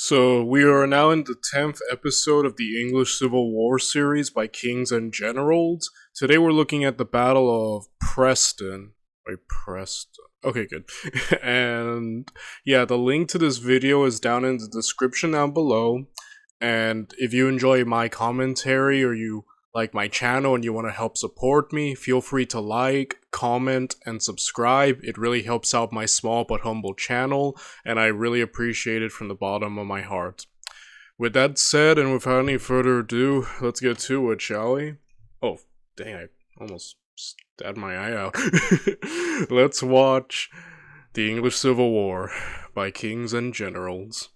So, we are now in the 10th episode of the English Civil War series by Kings and Generals. Today we're looking at the Battle of Preston. By Preston. Okay, good. And yeah, the link to this video is down in the description down below. And if you enjoy my commentary or you like my channel and you want to help support me, feel free to like, comment, and subscribe. It really helps out my small but humble channel, and I really appreciate it from the bottom of my heart. With that said, and without any further ado, let's get to it, shall we? Oh, dang, I almost stabbed my eye out. Let's watch The English Civil War by Kings and Generals.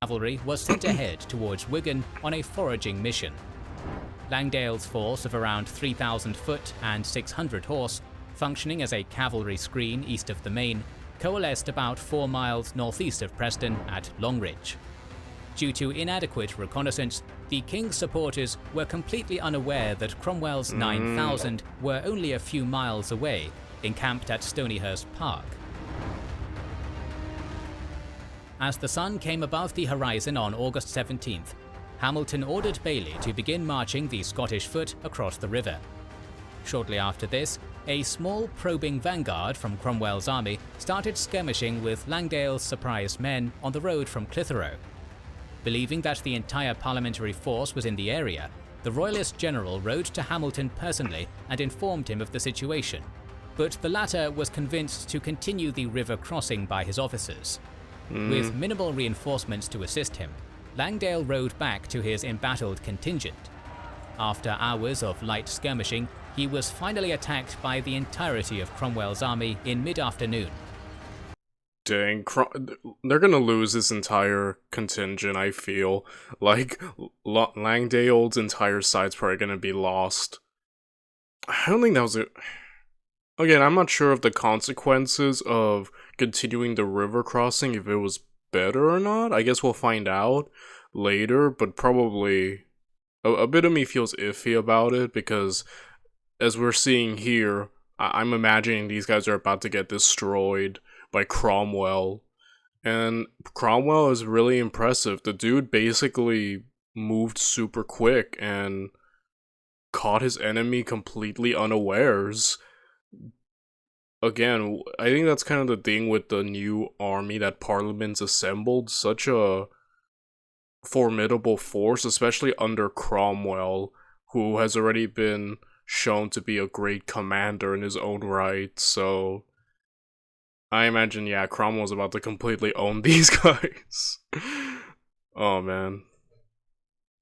Cavalry was sent ahead towards Wigan on a foraging mission. Langdale's force of around 3,000 foot and 600 horse, functioning as a cavalry screen east of the Main, coalesced about 4 miles northeast of Preston at Longridge. Due to inadequate reconnaissance, the King's supporters were completely unaware that Cromwell's 9,000 were only a few miles away, encamped at Stonyhurst Park. As the sun came above the horizon on August 17th, Hamilton ordered Bailey to begin marching the Scottish foot across the river. Shortly after this, a small probing vanguard from Cromwell's army started skirmishing with Langdale's surprised men on the road from Clitheroe. Believing that the entire parliamentary force was in the area, the Royalist general rode to Hamilton personally and informed him of the situation, but the latter was convinced to continue the river crossing by his officers. With minimal reinforcements to assist him, Langdale rode back to his embattled contingent. After hours of light skirmishing, he was finally attacked by the entirety of Cromwell's army in mid-afternoon. Dang, they're gonna lose this entire contingent, I feel. Like, Langdale's entire side's probably gonna be lost. I don't think that was it. Again, I'm not sure of the consequences of continuing the river crossing, if it was better or not. I guess we'll find out later, but probably a bit of me feels iffy about it because as we're seeing here, I'm imagining these guys are about to get destroyed by Cromwell, and Cromwell is really impressive. The dude basically moved super quick and caught his enemy completely unawares. Again, I think that's kind of the thing with the new army that Parliament's assembled. Such a formidable force, especially under Cromwell, who has already been shown to be a great commander in his own right. So, I imagine, yeah, Cromwell's about to completely own these guys. Oh, man.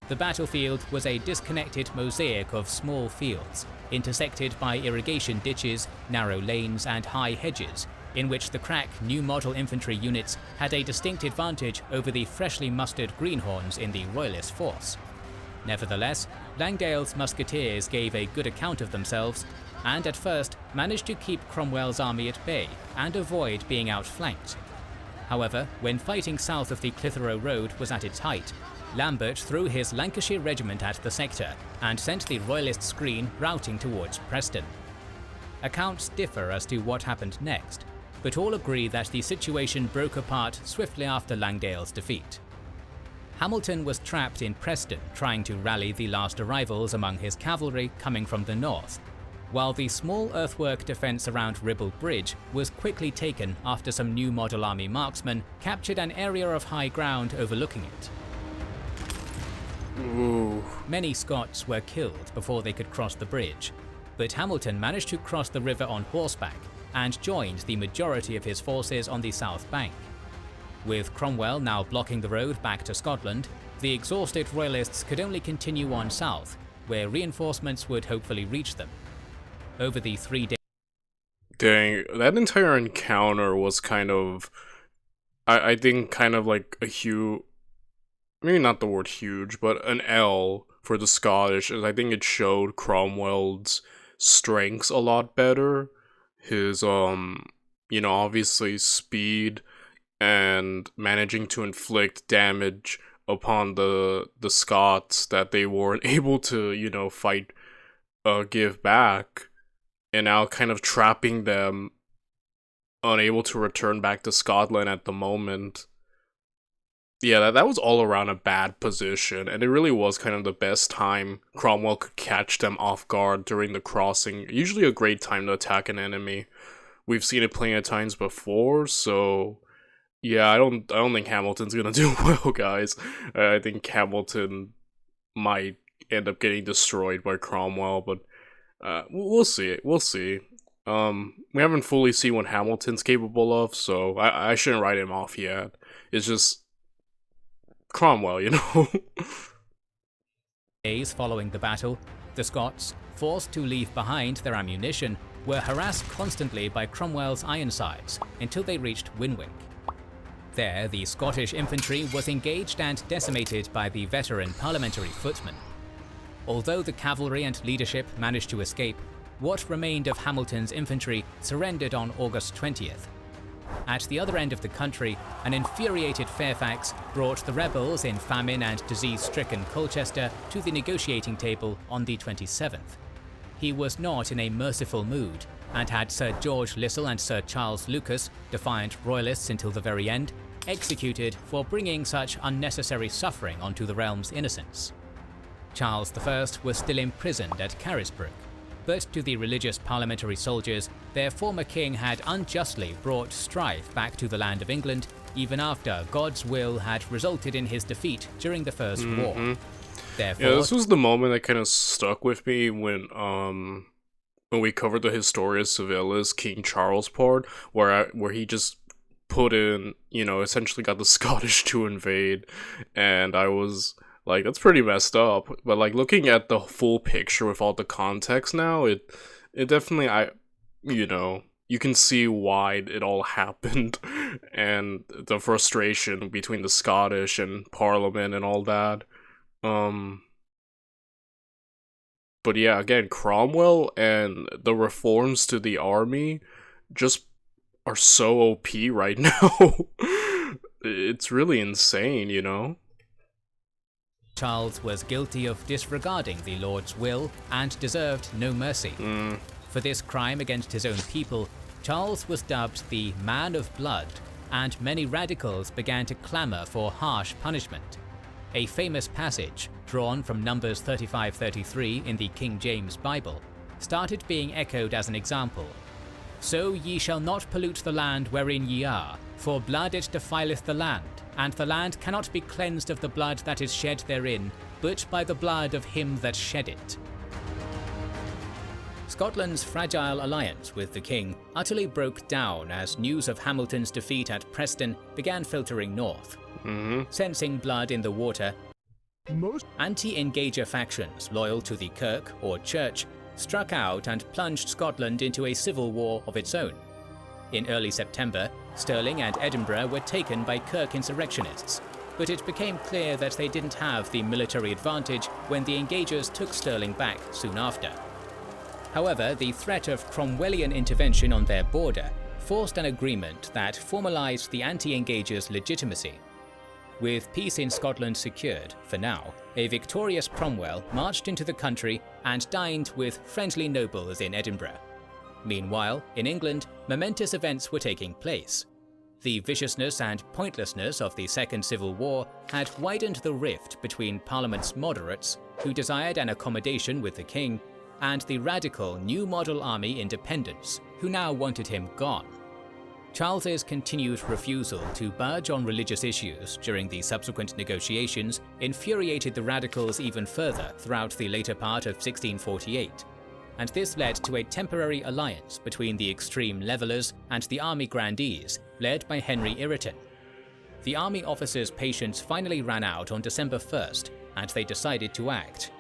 The battlefield was a disconnected mosaic of small fields, intersected by irrigation ditches, narrow lanes, and high hedges, in which the crack new model infantry units had a distinct advantage over the freshly mustered greenhorns in the Royalist force. Nevertheless, Langdale's musketeers gave a good account of themselves, and at first managed to keep Cromwell's army at bay and avoid being outflanked. However, when fighting south of the Clitheroe Road was at its height, Lambert threw his Lancashire regiment at the sector and sent the Royalist screen routing towards Preston. Accounts differ as to what happened next, but all agree that the situation broke apart swiftly after Langdale's defeat. Hamilton was trapped in Preston trying to rally the last arrivals among his cavalry coming from the north, while the small earthwork defence around Ribble Bridge was quickly taken after some new model army marksmen captured an area of high ground overlooking it. Ooh. Many Scots were killed before they could cross the bridge, but Hamilton managed to cross the river on horseback and joined the majority of his forces on the south bank. With Cromwell now blocking the road back to Scotland, the exhausted Royalists could only continue on south, where reinforcements would hopefully reach them. Over the 3 days. Dang, that entire encounter was kind of, I think, kind of like a huge, maybe not the word huge, but an L for the Scottish, as I think it showed Cromwell's strengths a lot better. His, obviously speed and managing to inflict damage upon the Scots that they weren't able to, fight, give back, and now kind of trapping them unable to return back to Scotland at the moment. Yeah, that was all around a bad position, and it really was kind of the best time Cromwell could catch them off guard during the crossing. Usually a great time to attack an enemy. We've seen it plenty of times before, so yeah, I don't think Hamilton's gonna do well, guys. I think Hamilton might end up getting destroyed by Cromwell, but we'll see. We'll see. We haven't fully seen what Hamilton's capable of, so I shouldn't write him off yet. It's just Cromwell, you know? Days following the battle, the Scots, forced to leave behind their ammunition, were harassed constantly by Cromwell's Ironsides until they reached Winwick. There, the Scottish infantry was engaged and decimated by the veteran parliamentary footmen. Although the cavalry and leadership managed to escape, what remained of Hamilton's infantry surrendered on August 20th. At the other end of the country, an infuriated Fairfax brought the rebels in famine and disease-stricken Colchester to the negotiating table on the 27th. He was not in a merciful mood, and had Sir George Lisle and Sir Charles Lucas, defiant royalists until the very end, executed for bringing such unnecessary suffering onto the realm's innocents. Charles I was still imprisoned at Carisbrooke, but to the religious parliamentary soldiers, their former king had unjustly brought strife back to the land of England, even after God's will had resulted in his defeat during the First War. Therefore, Yeah, this was the moment that kind of stuck with me when we covered the Historia Civilis King Charles part, where he just put in, essentially got the Scottish to invade, and I was like, that's pretty messed up. But like looking at the full picture with all the context now, it definitely you can see why it all happened, and the frustration between the Scottish and Parliament and all that. But yeah, again, Cromwell and the reforms to the army just are so OP right now. It's really insane, Charles was guilty of disregarding the Lord's will and deserved no mercy. For this crime against his own people, Charles was dubbed the Man of Blood, and many radicals began to clamour for harsh punishment. A famous passage, drawn from Numbers 35-33 in the King James Bible, started being echoed as an example. So ye shall not pollute the land wherein ye are, for blood it defileth the land, and the land cannot be cleansed of the blood that is shed therein, but by the blood of him that shed it. Scotland's fragile alliance with the king utterly broke down as news of Hamilton's defeat at Preston began filtering north. Sensing blood in the water, most anti-engager factions loyal to the Kirk or Church struck out and plunged Scotland into a civil war of its own. In early September, Stirling and Edinburgh were taken by Kirk insurrectionists, but it became clear that they didn't have the military advantage when the Engagers took Stirling back soon after. However, the threat of Cromwellian intervention on their border forced an agreement that formalised the anti-Engagers' legitimacy. With peace in Scotland secured, for now, a victorious Cromwell marched into the country and dined with friendly nobles in Edinburgh. Meanwhile, in England, momentous events were taking place. The viciousness and pointlessness of the Second Civil War had widened the rift between Parliament's moderates, who desired an accommodation with the king, and the radical New Model Army independents, who now wanted him gone. Charles's continued refusal to budge on religious issues during the subsequent negotiations infuriated the radicals even further throughout the later part of 1648, and this led to a temporary alliance between the extreme Levellers and the army grandees, led by Henry Ireton. The army officers' patience finally ran out on December 1st, and they decided to act.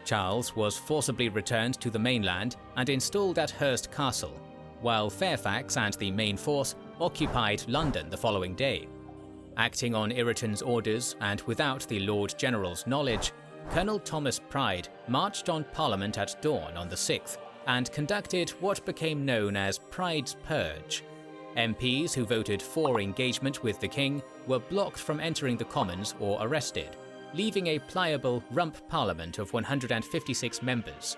Charles was forcibly returned to the mainland and installed at Hurst Castle, while Fairfax and the main force occupied London the following day. Acting on Ireton's orders and without the Lord General's knowledge, Colonel Thomas Pride marched on Parliament at dawn on the 6th and conducted what became known as Pride's Purge. MPs who voted for engagement with the king were blocked from entering the Commons or arrested, leaving a pliable rump parliament of 156 members.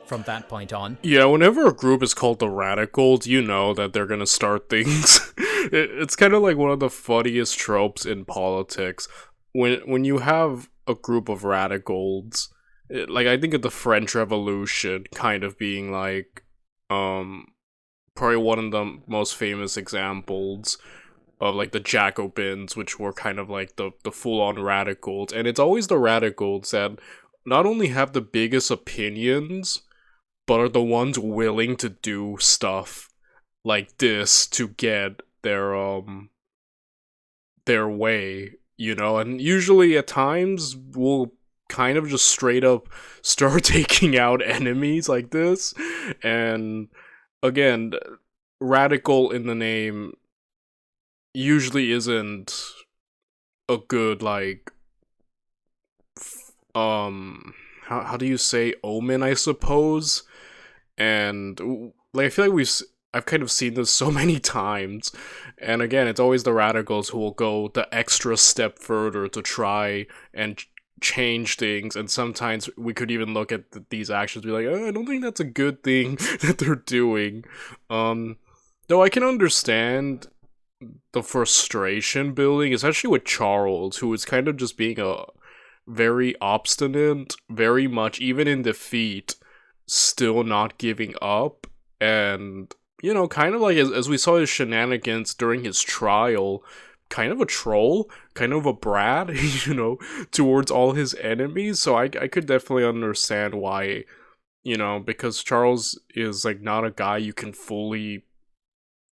From that point on... Yeah, whenever a group is called the Radicals, you know that they're gonna start things. It's kind of like one of the funniest tropes in politics when you have a group of radicals. Like I think of the French Revolution kind of being like, um, probably one of the most famous examples of like the Jacobins, which were kind of like the full on radicals, and it's always the radicals that not only have the biggest opinions, but are the ones willing to do stuff like this to get their way, you know, and usually at times we'll kind of just straight up start taking out enemies like this. And again, radical in the name usually isn't a good like how do you say omen, I suppose. And like I feel like I've kind of seen this so many times, and again, it's always the radicals who will go the extra step further to try and change things, and sometimes we could even look at these actions and be like, oh, I don't think that's a good thing that they're doing. Though I can understand the frustration building, especially with Charles, who is kind of just being a very obstinate, very much, even in defeat, still not giving up, and you know, kind of like as we saw his shenanigans during his trial, kind of a troll, kind of a brat, you know, towards all his enemies. So I could definitely understand why, you know, because Charles is like not a guy you can fully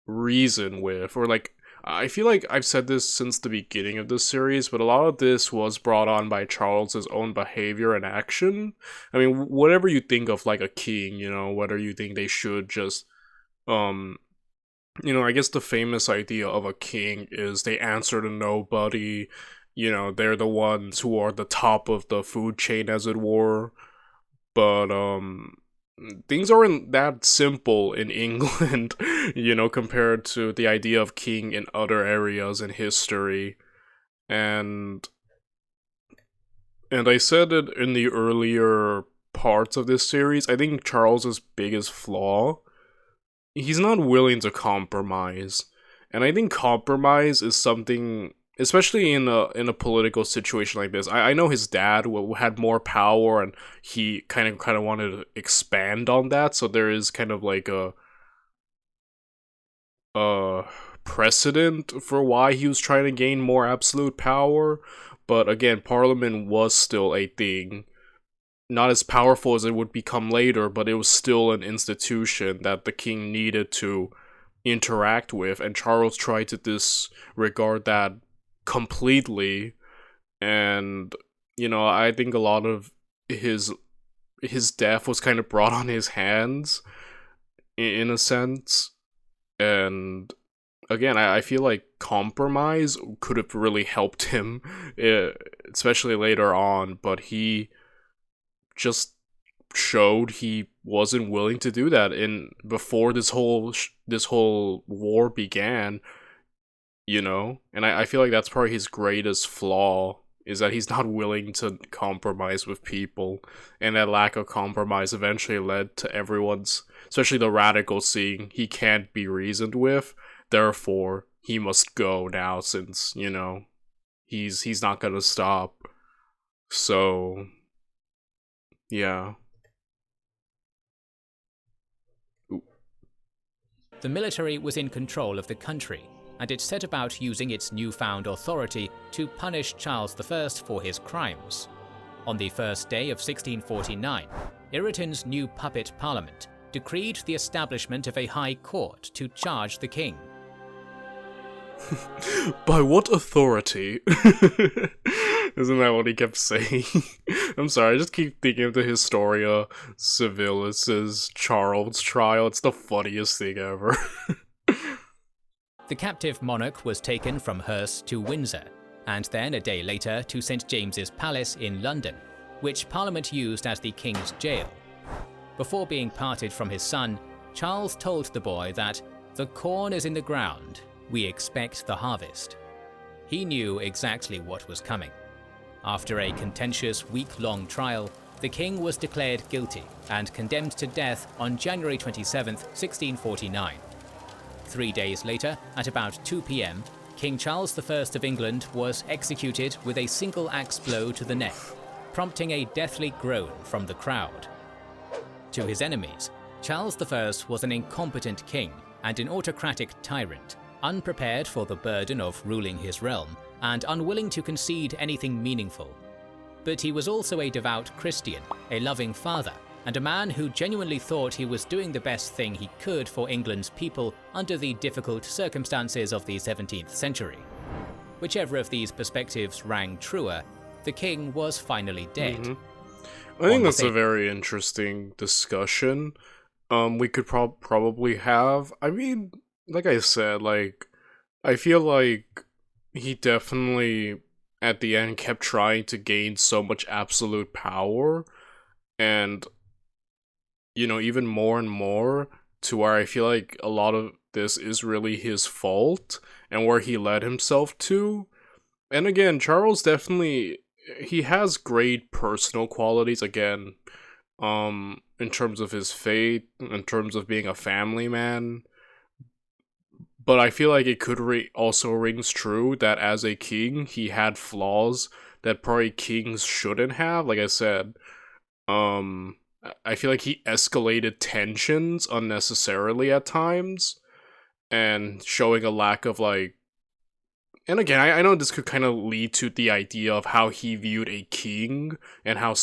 reason with, or like I feel like I've said this since the beginning of this series, but a lot of this was brought on by Charles's own behavior and action. I mean, whatever you think of like a king, you know, whether you think they should just, you know, I guess the famous idea of a king is they answer to nobody, you know, they're the ones who are the top of the food chain, as it were. But, things aren't that simple in England, you know, compared to the idea of king in other areas in history. And I said it in the earlier parts of this series, I think Charles's biggest flaw, he's not willing to compromise. And I think compromise is something, especially in a political situation like this. I know his dad had more power, and he kind of wanted to expand on that. So there is kind of like a precedent for why he was trying to gain more absolute power. But again, Parliament was still a thing. Not as powerful as it would become later, but it was still an institution that the king needed to interact with, and Charles tried to disregard that completely. And you know, I think a lot of his death was kind of brought on his hands in a sense. And again, I feel like compromise could have really helped him, especially later on, but he just showed he wasn't willing to do that in before this whole war began, you know. And I feel like that's probably his greatest flaw, is that he's not willing to compromise with people, and that lack of compromise eventually led to everyone's, especially the radicals, seeing he can't be reasoned with, therefore he must go now, since, you know, he's not gonna stop. So yeah. The military was in control of the country, and it set about using its newfound authority to punish Charles I for his crimes. On the first day of 1649, Ireton's new puppet parliament decreed the establishment of a high court to charge the king. By what authority? Isn't that what he kept saying? I'm sorry, I just keep thinking of the Historia Civilis' Charles trial. It's the funniest thing ever. The captive monarch was taken from Hurst to Windsor, and then a day later to St. James's Palace in London, which Parliament used as the king's jail. Before being parted from his son, Charles told the boy that "the corn is in the ground, we expect the harvest." He knew exactly what was coming. After a contentious week-long trial, the king was declared guilty and condemned to death on January 27, 1649. 3 days later, at about 2 p.m., King Charles I of England was executed with a single axe blow to the neck, prompting a deathly groan from the crowd. To his enemies, Charles I was an incompetent king and an autocratic tyrant, unprepared for the burden of ruling his realm and unwilling to concede anything meaningful. But he was also a devout Christian, a loving father, and a man who genuinely thought he was doing the best thing he could for England's people under the difficult circumstances of the 17th century. Whichever of these perspectives rang truer, the king was finally dead. I think that's a very interesting discussion. We could probably have. I mean, like I said, like, I feel like he definitely, at the end, kept trying to gain so much absolute power, and, you know, even more and more, to where I feel like a lot of this is really his fault, and where he led himself to. And again, Charles definitely, he has great personal qualities, again, in terms of his faith, in terms of being a family man. But I feel like it could also rings true that as a king, he had flaws that probably kings shouldn't have. Like I said, I feel like he escalated tensions unnecessarily at times, and showing a lack of, like, and again, I know this could kind of lead to the idea of how he viewed a king, and how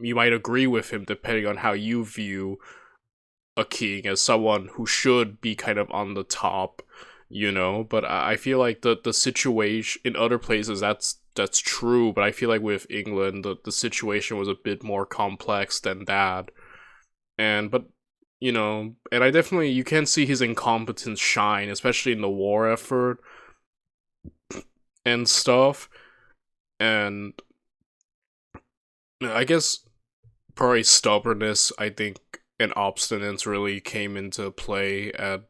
you might agree with him depending on how you view a king as someone who should be kind of on the top, you know. But I feel like the situation in other places, that's true, but I feel like with England, the situation was a bit more complex than that. But you know, and I definitely, you can see his incompetence shine, especially in the war effort and stuff. And I guess probably stubbornness, I think, and obstinance really came into play at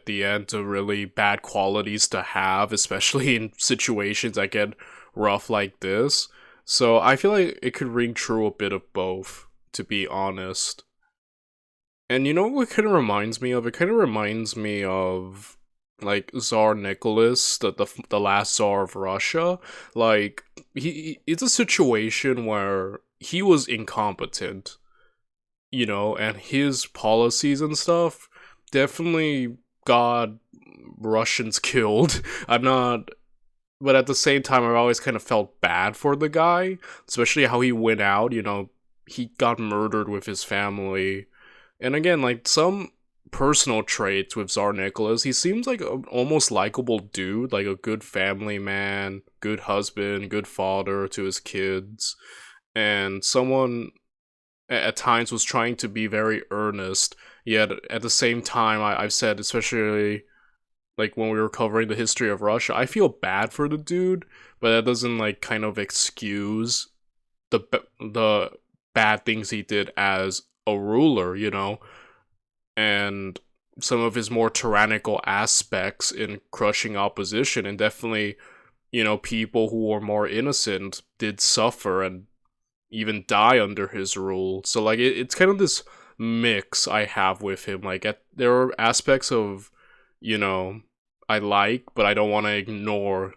the end, to really bad qualities to have, especially in situations that get rough like this. So I feel like it could ring true a bit of both, to be honest. And you know what kind of reminds me of? It kind of reminds me of, like, Tsar Nicholas, the last Tsar of Russia. Like, it's a situation where he was incompetent, you know, and his policies and stuff definitely got Russians killed. But at the same time, I've always kind of felt bad for the guy, especially how he went out, you know, he got murdered with his family. And again, like, some personal traits with Tsar Nicholas, he seems like an almost likable dude, like a good family man, good husband, good father to his kids, and someone at times was trying to be very earnest, yet at the same time, I've said, especially like when we were covering the history of Russia, I feel bad for the dude, but that doesn't, like, kind of excuse the bad things he did as a ruler, you know, and some of his more tyrannical aspects in crushing opposition. And definitely, you know, people who were more innocent did suffer and even die under his rule. So, like, it's kind of this mix I have with him. Like, there are aspects of, you know, I like, but I don't want to ignore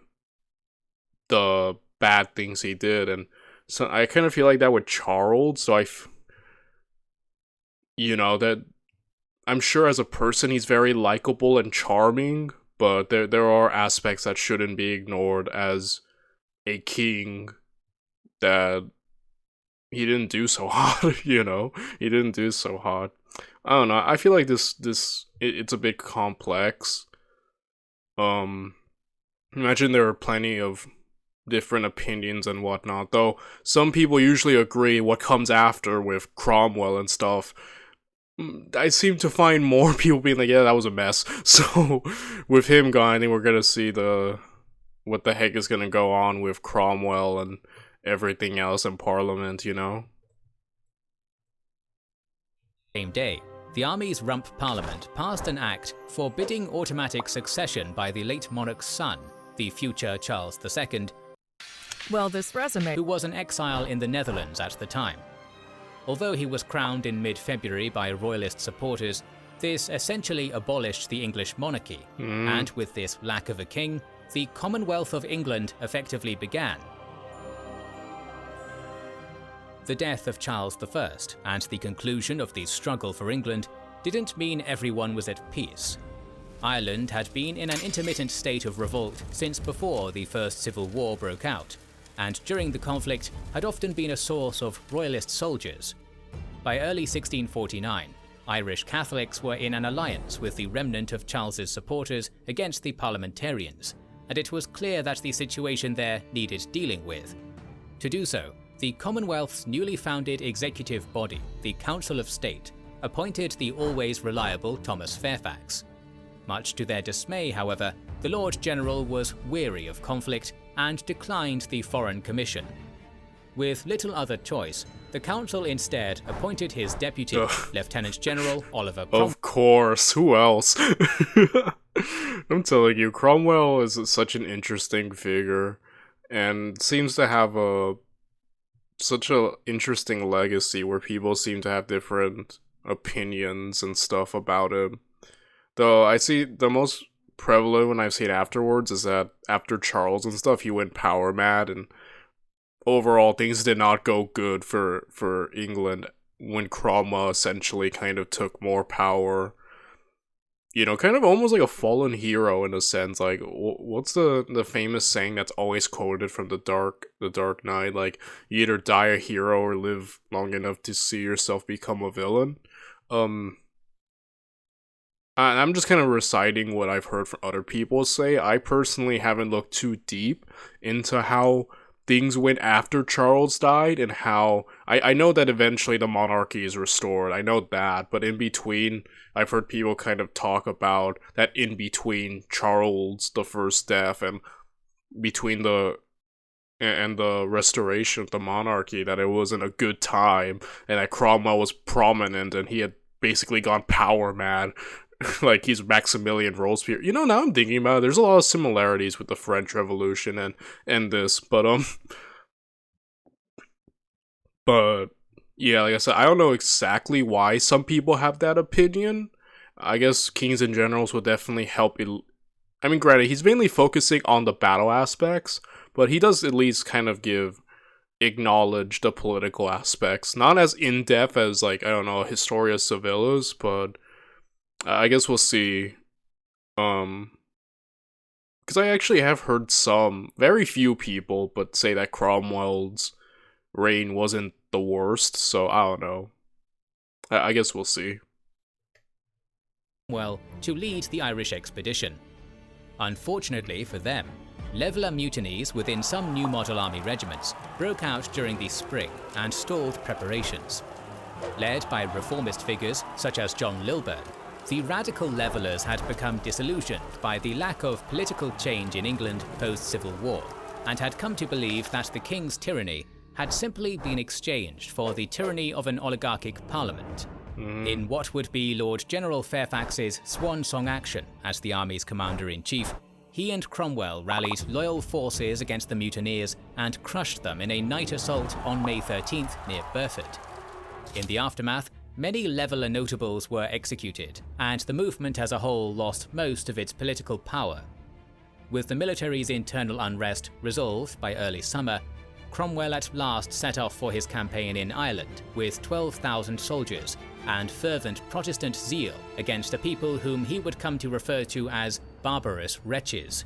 the bad things he did. And so I kind of feel like that with Charles. So you know, that I'm sure as a person he's very likable and charming, but there are aspects that shouldn't be ignored as a king, that he didn't do so hot, you know? He didn't do so hot. I don't know, I feel like it's a bit complex. Imagine there are plenty of different opinions and whatnot, though some people usually agree what comes after with Cromwell and stuff. I seem to find more people being like, yeah, that was a mess. So, with him gone, I think we're gonna see what the heck is gonna go on with Cromwell and everything else in Parliament, you know? Same day, the army's rump parliament passed an act forbidding automatic succession by the late monarch's son, the future Charles II, who was an exile in the Netherlands at the time. Although he was crowned in mid-February by royalist supporters, This essentially abolished the English monarchy, and with this lack of a king, the Commonwealth of England effectively began. The death of Charles I and the conclusion of the struggle for England didn't mean everyone was at peace. Ireland had been in an intermittent state of revolt since before the First Civil War broke out, and during the conflict had often been a source of royalist soldiers. By early 1649, Irish Catholics were in an alliance with the remnant of Charles's supporters against the parliamentarians, and it was clear that the situation there needed dealing with. To do so, the Commonwealth's newly founded executive body, the Council of State, appointed the always reliable Thomas Fairfax. Much to their dismay, however, the Lord General was weary of conflict and declined the Foreign Commission. With little other choice, the council instead appointed his deputy, Lieutenant General Oliver Cromwell. Of course, who else? I'm telling you, Cromwell is such an interesting figure, and seems to have such an interesting legacy where people seem to have different opinions and stuff about him. Though I see the most prevalent when I've seen afterwards is that after Charles and stuff, he went power mad, and overall things did not go good for England when Cromwell essentially kind of took more power. You know, kind of almost like a fallen hero in a sense. Like, what's the famous saying that's always quoted from the Dark Knight? Like, you either die a hero or live long enough to see yourself become a villain. I'm just kind of reciting what I've heard from other people say. I personally haven't looked too deep into how things went after Charles died, and how I know that eventually the monarchy is restored. I know that, but in between, I've heard people kind of talk about that in between Charles the First death and between the restoration of the monarchy, that it wasn't a good time, and that Cromwell was prominent and he had basically gone power mad. Like he's Maximilian Robespierre. You know, now I'm thinking about it, there's a lot of similarities with the French Revolution and this, but yeah, like I said, I don't know exactly why some people have that opinion. I guess kings and generals would definitely help. I mean, granted, he's mainly focusing on the battle aspects, but he does at least kind of acknowledge the political aspects. Not as in-depth as, like, I don't know, Historia Civilis, but I guess we'll see. Because I actually have heard very few people, but say that Cromwell's reign wasn't the worst, so I don't know. I guess we'll see. Well, to lead the Irish expedition. Unfortunately for them, leveller mutinies within some new model army regiments broke out during the spring and stalled preparations. Led by reformist figures such as John Lilburne, the radical levellers had become disillusioned by the lack of political change in England post-Civil War, and had come to believe that the king's tyranny had simply been exchanged for the tyranny of an oligarchic parliament. In what would be Lord General Fairfax's swan song action as the army's commander-in-chief, he and Cromwell rallied loyal forces against the mutineers and crushed them in a night assault on May 13th near Burford. In the aftermath, many leveller notables were executed, and the movement as a whole lost most of its political power. With the military's internal unrest resolved by early summer, Cromwell at last set off for his campaign in Ireland with 12,000 soldiers and fervent Protestant zeal against a people whom he would come to refer to as barbarous wretches.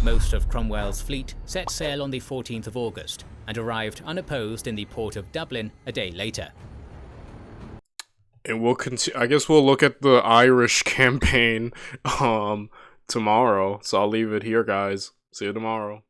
Most of Cromwell's fleet set sail on the 14th of August and arrived unopposed in the port of Dublin a day later. And we'll continue. I guess we'll look at the Irish campaign tomorrow. So I'll leave it here, guys. See you tomorrow.